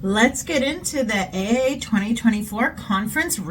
Let's get into the AIA 2024 conference.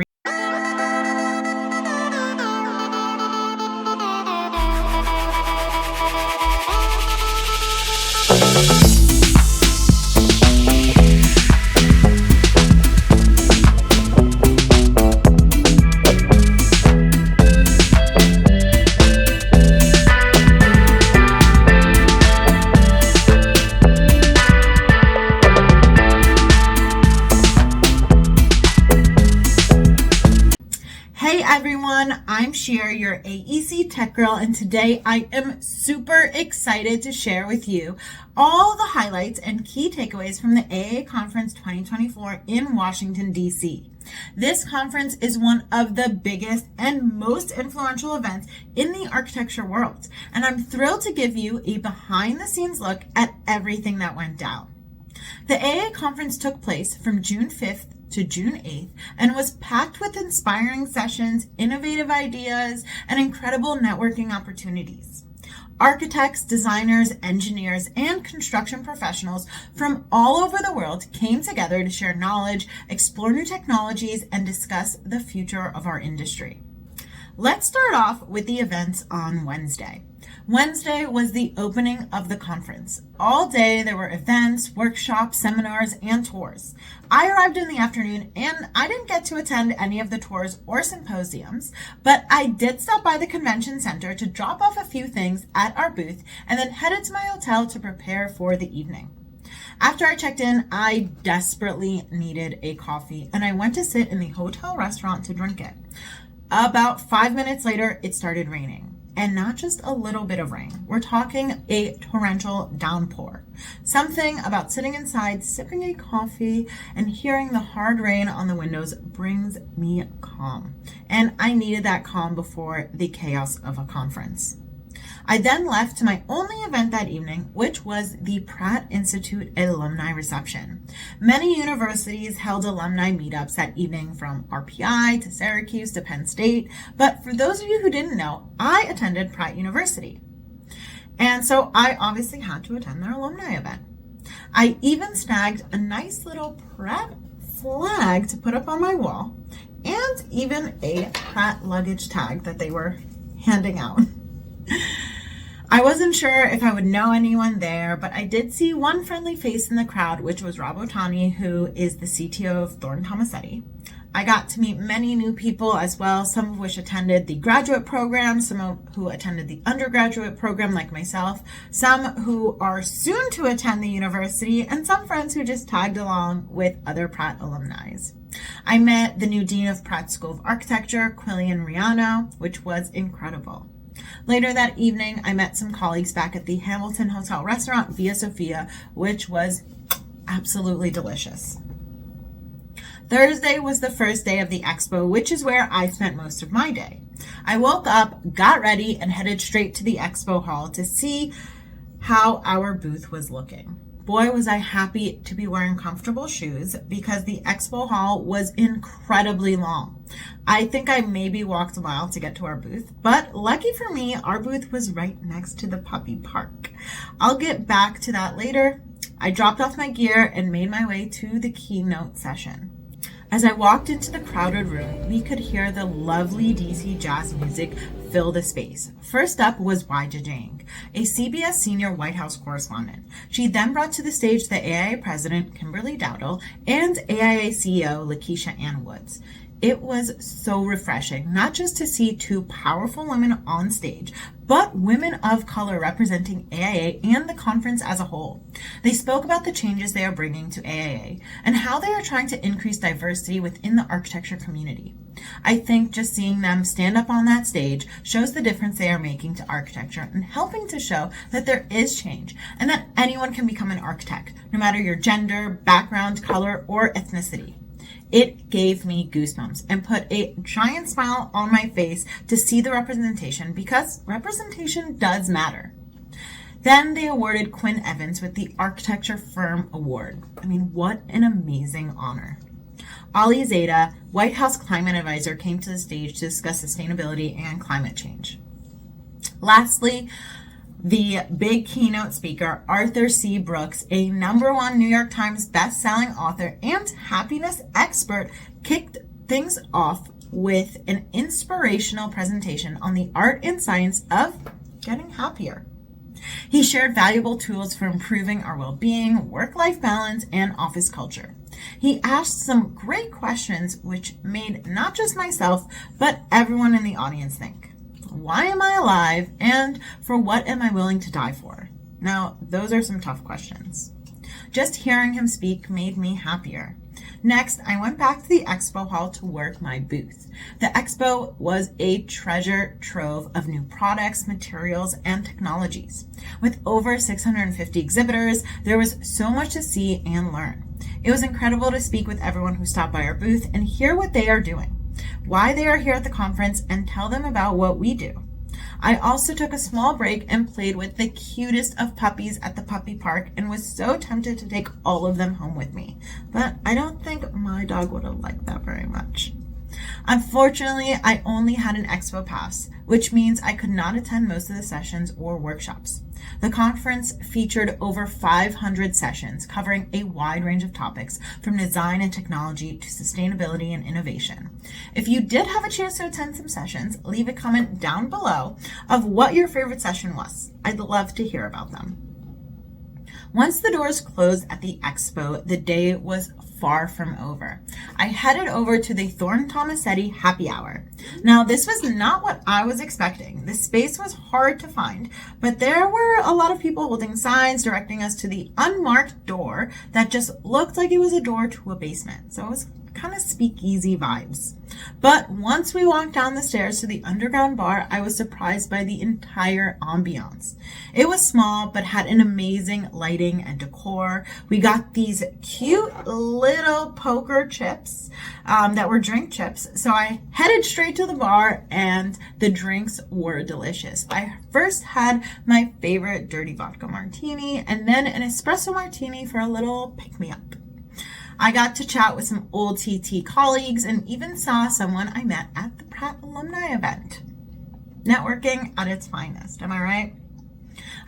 Hey everyone, I'm Sheer, your AEC Tech Girl, and today I am super excited to share with you all the highlights and key takeaways from the AIA Conference 2024 in Washington, D.C. This conference is one of the biggest and most influential events in the architecture world, and I'm thrilled to give you a behind-the-scenes look at everything that went down. The AIA Conference took place from June 5th to June 8th and was packed with inspiring sessions, innovative ideas, and incredible networking opportunities. Architects, designers, engineers, and construction professionals from all over the world came together to share knowledge, explore new technologies, and discuss the future of our industry. Let's start off with the events on Wednesday. Wednesday was the opening of the conference. All day there were events, workshops, seminars, and tours. I arrived in the afternoon and I didn't get to attend any of the tours or symposiums, but I did stop by the convention center to drop off a few things at our booth and then headed to my hotel to prepare for the evening. After I checked in, I desperately needed a coffee and I went to sit in the hotel restaurant to drink it. About 5 minutes later, it started raining. And not just a little bit of rain. We're talking a torrential downpour. Something about sitting inside, sipping a coffee, and hearing the hard rain on the windows brings me calm. And I needed that calm before the chaos of a conference. I then left to my only event that evening, which was the Pratt Institute Alumni Reception. Many universities held alumni meetups that evening, from RPI to Syracuse to Penn State, but for those of you who didn't know, I attended Pratt University. And so I obviously had to attend their alumni event. I even snagged a nice little Pratt flag to put up on my wall, and even a Pratt luggage tag that they were handing out. I wasn't sure if I would know anyone there, but I did see one friendly face in the crowd, which was Rob Otani, who is the CTO of Thornton Tomasetti. I got to meet many new people as well, some of which attended the graduate program, who attended the undergraduate program like myself, some who are soon to attend the university, and some friends who just tagged along with other Pratt alumni. I met the new Dean of Pratt School of Architecture, Quillian Riano, which was incredible. Later that evening, I met some colleagues back at the Hamilton Hotel restaurant Via Sofia, which was absolutely delicious. Thursday was the first day of the Expo, which is where I spent most of my day. I woke up, got ready, and headed straight to the Expo hall to see how our booth was looking. Boy, was I happy to be wearing comfortable shoes because the Expo hall was incredibly long. I think I maybe walked a mile to get to our booth, but lucky for me, our booth was right next to the puppy park. I'll get back to that later. I dropped off my gear and made my way to the keynote session. As I walked into the crowded room, we could hear the lovely DC jazz music fill the space. First up was Wai Jijing, a CBS senior White House correspondent. She then brought to the stage the AIA president, Kimberly Dowdle, and AIA CEO, Lakeisha Ann Woods. It was so refreshing, not just to see two powerful women on stage, but women of color representing AIA and the conference as a whole. They spoke about the changes they are bringing to AIA and how they are trying to increase diversity within the architecture community. I think just seeing them stand up on that stage shows the difference they are making to architecture and helping to show that there is change and that anyone can become an architect, no matter your gender, background, color, or ethnicity. It gave me goosebumps and put a giant smile on my face to see the representation, because representation does matter. Then they awarded Quinn Evans with the Architecture Firm Award. I mean, what an amazing honor. Ali Zeta, White House climate advisor, came to the stage to discuss sustainability and climate change. Lastly, The big keynote speaker, Arthur C. Brooks, a #1 New York Times best-selling author and happiness expert, kicked things off with an inspirational presentation on the art and science of getting happier. He shared valuable tools for improving our well-being, work-life balance, and office culture. He asked some great questions which made not just myself, but everyone in the audience think. Why am I alive, and for what am I willing to die for? Now, those are some tough questions. Just hearing him speak made me happier. Next, I went back to the expo hall to work my booth. The expo was a treasure trove of new products, materials, and technologies. With over 650 exhibitors, there was so much to see and learn. It was incredible to speak with everyone who stopped by our booth and hear what they are doing, why they are here at the conference, and tell them about what we do. I also took a small break and played with the cutest of puppies at the puppy park and was so tempted to take all of them home with me, but I don't think my dog would have liked that very much. Unfortunately, I only had an expo pass, which means I could not attend most of the sessions or workshops. The conference featured over 500 sessions covering a wide range of topics from design and technology to sustainability and innovation. If you did have a chance to attend some sessions, leave a comment down below of what your favorite session was. I'd love to hear about them. Once the doors closed at the expo, the day was far from over. I headed over to the Thornton Tomasetti happy hour. Now, this was not what I was expecting. The space was hard to find, but there were a lot of people holding signs directing us to the unmarked door that just looked like it was a door to a basement. So it was kind of speakeasy vibes. But once we walked down the stairs to the underground bar, I was surprised by the entire ambiance. It was small, but had an amazing lighting and decor. We got these cute little poker chips that were drink chips. So I headed straight to the bar, and the drinks were delicious. I first had my favorite dirty vodka martini, and then an espresso martini for a little pick-me-up. I got to chat with some old TT colleagues and even saw someone I met at the Pratt alumni event. Networking at its finest, am I right?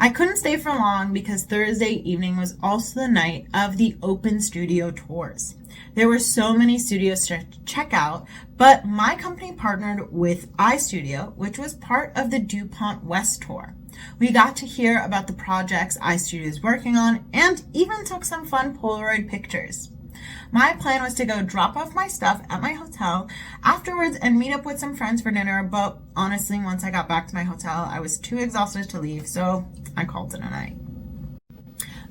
I couldn't stay for long because Thursday evening was also the night of the open studio tours. There were so many studios to check out, but my company partnered with iStudio, which was part of the DuPont West tour. We got to hear about the projects iStudio is working on and even took some fun Polaroid pictures. My plan was to go drop off my stuff at my hotel afterwards and meet up with some friends for dinner, but honestly, once I got back to my hotel, I was too exhausted to leave, so I called it a night.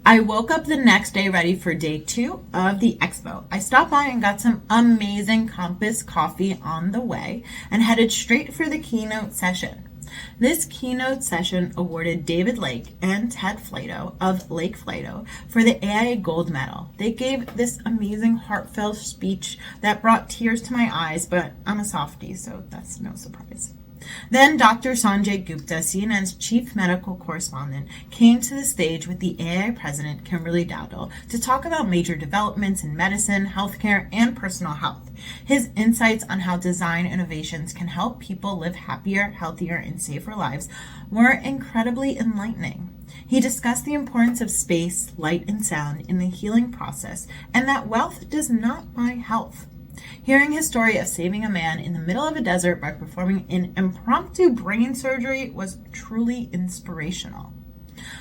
I woke up the next day ready for day 2 of the expo. I stopped by and got some amazing Compass coffee on the way and headed straight for the keynote session. This keynote session awarded David Lake and Ted Flato of Lake Flato for the AIA Gold Medal. They gave this amazing heartfelt speech that brought tears to my eyes, but I'm a softie, so that's no surprise. Then Dr. Sanjay Gupta, CNN's chief medical correspondent, came to the stage with the AIA president, Kimberly Dowdell, to talk about major developments in medicine, healthcare, and personal health. His insights on how design innovations can help people live happier, healthier, and safer lives were incredibly enlightening. He discussed the importance of space, light, and sound in the healing process, and that wealth does not buy health. Hearing his story of saving a man in the middle of a desert by performing an impromptu brain surgery was truly inspirational.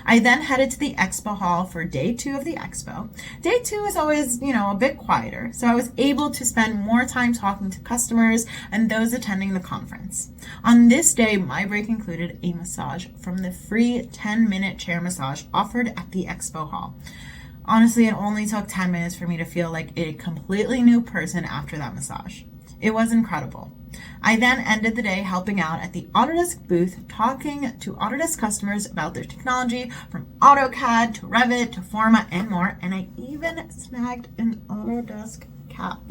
I then headed to the expo hall for day 2 of the expo. Day 2 is always, a bit quieter, so I was able to spend more time talking to customers and those attending the conference. On this day, my break included a massage from the free 10-minute chair massage offered at the expo hall. Honestly, it only took 10 minutes for me to feel like a completely new person after that massage. It was incredible. I then ended the day helping out at the Autodesk booth, talking to Autodesk customers about their technology from AutoCAD to Revit to Forma and more, and I even snagged an Autodesk cap.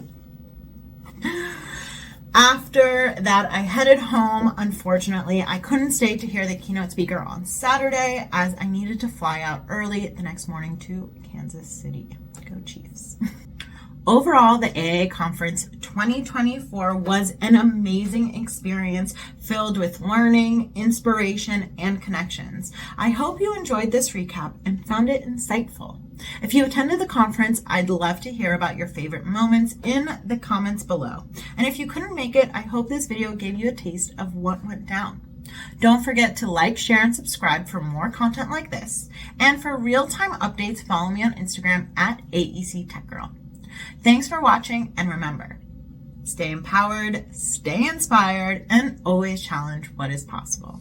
After that, I headed home. Unfortunately, I couldn't stay to hear the keynote speaker on Saturday as I needed to fly out early the next morning to Kansas City. Go Chiefs. Overall, the AIA Conference 2024 was an amazing experience filled with learning, inspiration, and connections. I hope you enjoyed this recap and found it insightful. If you attended the conference, I'd love to hear about your favorite moments in the comments below. And if you couldn't make it, I hope this video gave you a taste of what went down. Don't forget to like, share, and subscribe for more content like this. And for real-time updates, follow me on Instagram at AEC Tech Girl. Thanks for watching, and remember, stay empowered, stay inspired, and always challenge what is possible.